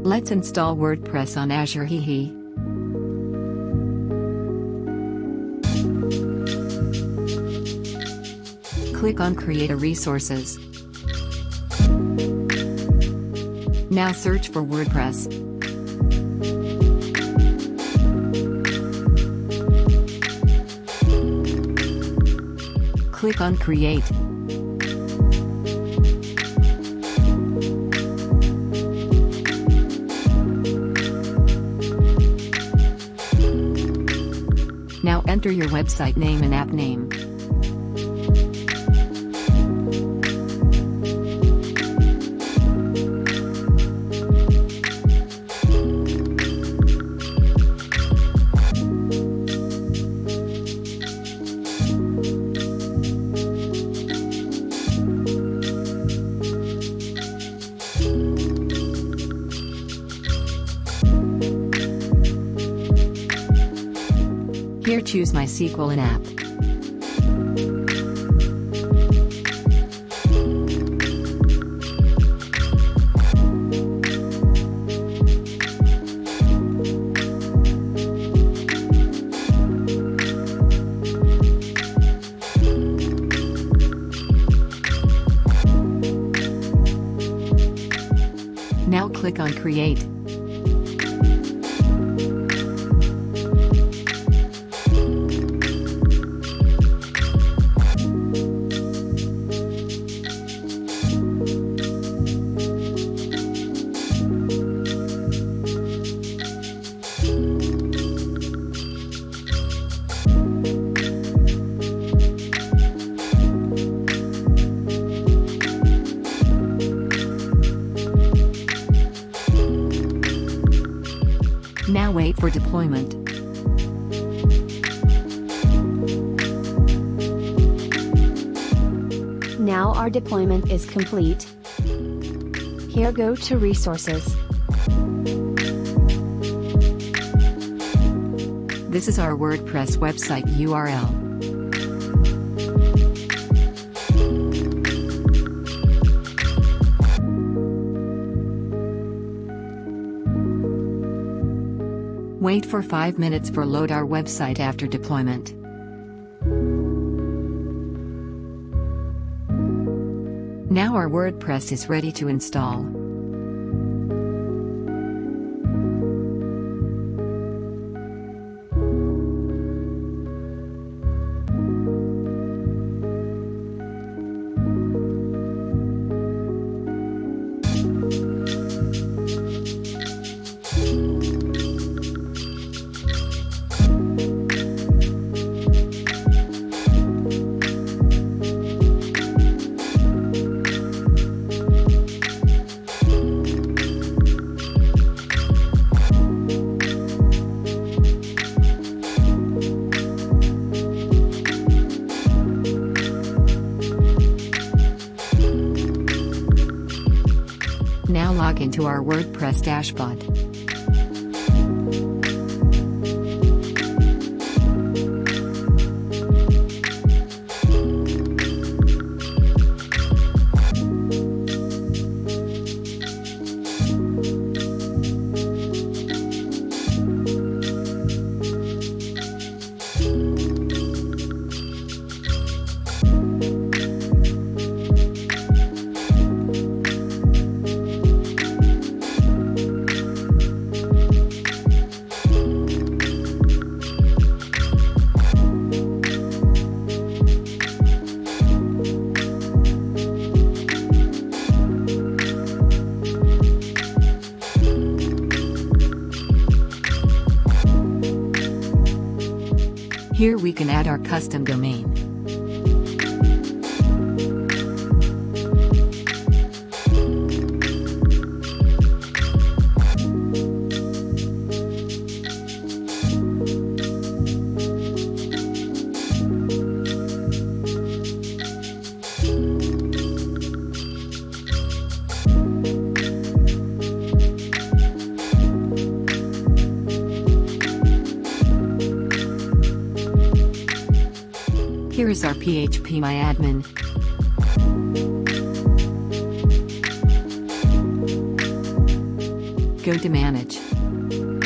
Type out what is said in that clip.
Let's install WordPress on Azure. Click on Create a Resources. Now search for WordPress. Click on Create. Now enter your website name and app name. Here choose MySQL and app. Now click on Create. Now wait for deployment. Now our deployment is complete. Here go to Resources. This is our WordPress website URL. Wait for 5 minutes for load our website after deployment. Now our WordPress is ready to install. Now log into our WordPress dashboard. Here we can add our custom domain. Here is our PHP MyAdmin. go to Manage.